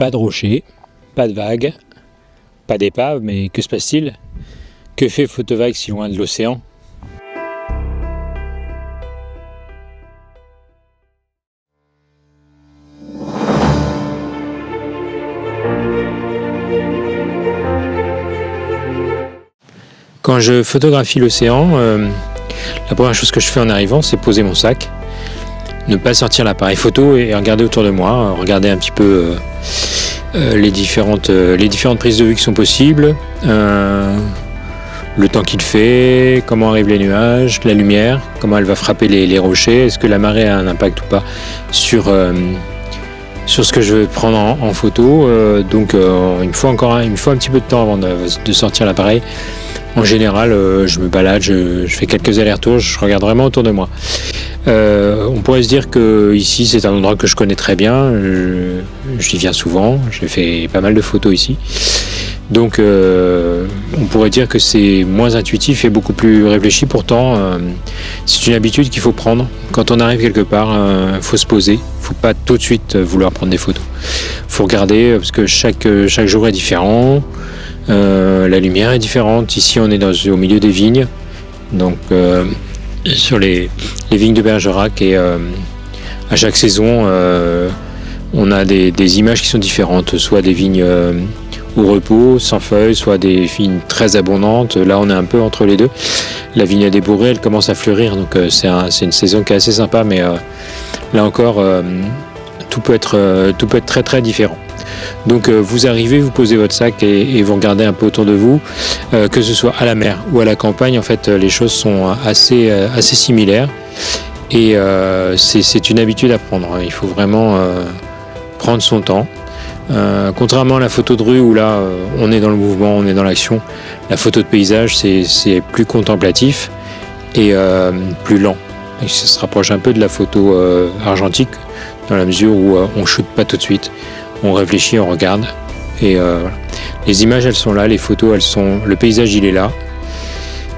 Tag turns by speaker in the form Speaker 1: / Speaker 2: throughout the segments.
Speaker 1: Pas de rochers, pas de vagues, pas d'épave, mais que se passe-t-il? Que fait Photovague si loin de l'océan? Quand je photographie l'océan, la première chose que je fais en arrivant, c'est poser mon sac, ne pas sortir l'appareil photo et regarder autour de moi, regarder un petit peu les différentes prises de vue qui sont possibles, le temps qu'il fait, comment arrivent les nuages, la lumière, comment elle va frapper les rochers, est-ce que la marée a un impact ou pas sur ce que je vais prendre en photo. Donc il me faut un petit peu de temps avant de sortir l'appareil. En général, je me balade, je fais quelques allers-retours, je regarde vraiment autour de moi. On pourrait se dire que ici c'est un endroit que je connais très bien, j'y viens souvent, j'ai fait pas mal de photos ici. Donc on pourrait dire que c'est moins intuitif et beaucoup plus réfléchi. Pourtant, c'est une habitude qu'il faut prendre. Quand on arrive quelque part, faut se poser, faut pas tout de suite vouloir prendre des photos. Faut regarder parce que chaque jour est différent. La lumière est différente. Ici, on est au milieu des vignes, donc sur les vignes de Bergerac, et à chaque saison, on a des images qui sont différentes, soit des vignes au repos, sans feuilles, soit des vignes très abondantes. Là, on est un peu entre les deux. La vigne a débourré, elle commence à fleurir, donc c'est une saison qui est assez sympa, mais là encore, tout peut être très très différent. Donc vous arrivez, vous posez votre sac et vous regardez un peu autour de vous, que ce soit à la mer ou à la campagne. En fait, les choses sont assez similaires, et c'est une habitude à prendre. Il faut vraiment prendre son temps. Contrairement à la photo de rue où là on est dans le mouvement, on est dans l'action, la photo de paysage c'est plus contemplatif et plus lent. Et ça se rapproche un peu de la photo argentique dans la mesure où on shoote pas tout de suite. On réfléchit, on regarde, et les images elles sont là, les photos le paysage il est là,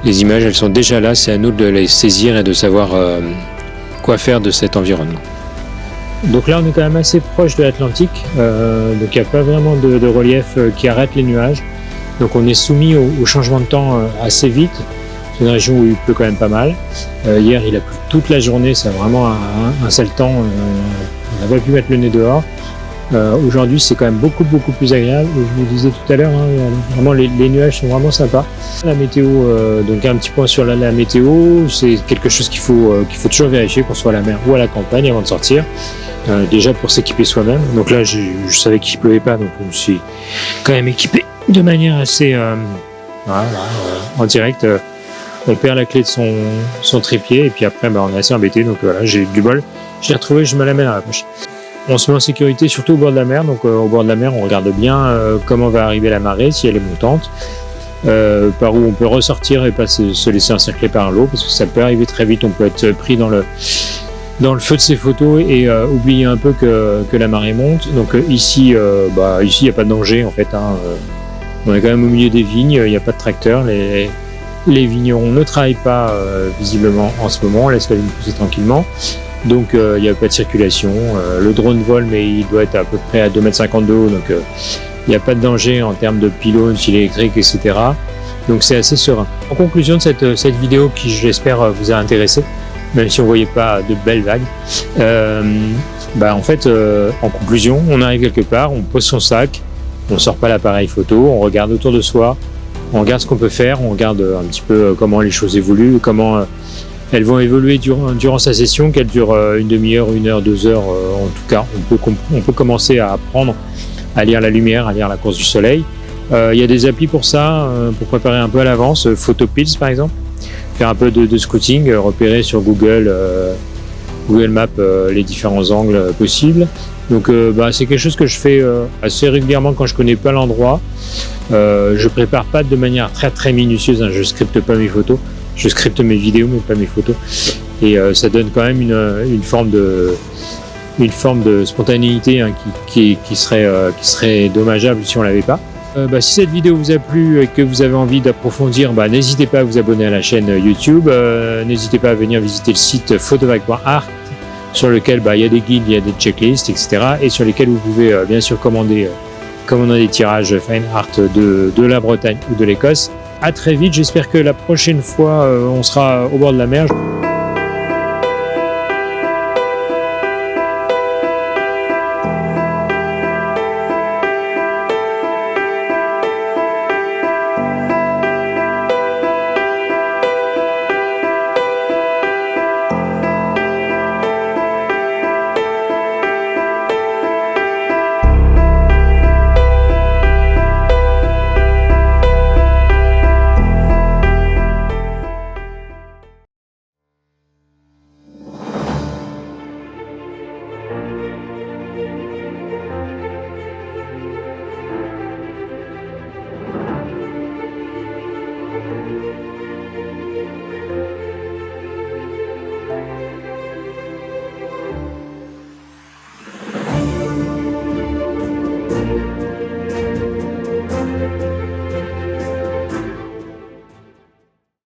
Speaker 1: les images elles sont déjà là, c'est à nous de les saisir et de savoir quoi faire de cet environnement. Donc là on est quand même assez proche de l'Atlantique, donc il n'y a pas vraiment de relief qui arrête les nuages, donc on est soumis au changement de temps assez vite. C'est une région où il pleut quand même pas mal. Hier il a plu toute la journée, c'est vraiment un sale temps, on n'a pas pu mettre le nez dehors. Aujourd'hui c'est quand même beaucoup plus agréable. Je vous disais tout à l'heure, vraiment les nuages sont vraiment sympas. La météo, donc un petit point sur la météo, c'est quelque chose qu'il faut toujours vérifier, qu'on soit à la mer ou à la campagne avant de sortir. Déjà pour s'équiper soi-même. Donc là je savais qu'il pleuvait pas, donc je me suis quand même équipé de manière assez en direct. On perd la clé de son trépied et puis après on est assez embêté, donc voilà, j'ai eu du bol, je l'ai retrouvé, je me la mets dans la poche. On se met en sécurité surtout au bord de la mer, donc au bord de la mer on regarde bien comment va arriver la marée, si elle est montante, par où on peut ressortir et pas se laisser encercler par l'eau, parce que ça peut arriver très vite, on peut être pris dans le feu de ses photos et oublier un peu que la marée monte. Donc ici il n'y a pas de danger en fait, on est quand même au milieu des vignes, il n'y a pas de tracteur, les vignerons ne travaillent pas visiblement en ce moment, on laisse la vigne pousser tranquillement. Donc il n'y a pas de circulation, le drone vole mais il doit être à peu près à 2,50 m de haut, donc il n'y a pas de danger en termes de pylônes, fils électriques, etc. Donc c'est assez serein. En conclusion de cette vidéo qui je l'espère vous a intéressé, même si on ne voyait pas de belles vagues, en fait en conclusion on arrive quelque part, on pose son sac, on ne sort pas l'appareil photo, on regarde autour de soi, on regarde ce qu'on peut faire, on regarde un petit peu comment les choses évoluent, comment elles vont évoluer durant sa session, qu'elle dure une demi-heure, 1 heure, 2 heures. En tout cas, on peut commencer à apprendre à lire la lumière, à lire la course du soleil. Il y a des applis pour ça, pour préparer un peu à l'avance. Photopills par exemple, faire un peu de scouting, repérer sur Google Maps les différents angles possibles. Donc c'est quelque chose que je fais assez régulièrement quand je connais pas l'endroit. Je prépare pas de manière très très minutieuse, je scripte pas mes photos. Je scripte mes vidéos mais pas mes photos, et ça donne quand même une forme de spontanéité qui serait dommageable si on l'avait pas. Si cette vidéo vous a plu et que vous avez envie d'approfondir, n'hésitez pas à vous abonner à la chaîne YouTube, n'hésitez pas à venir visiter le site photovague.art sur lequel il y a des guides, il y a des checklists, etc. et sur lesquels vous pouvez bien sûr commander des tirages fine art de la Bretagne ou de l'Écosse. À très vite, j'espère que la prochaine fois on sera au bord de la mer.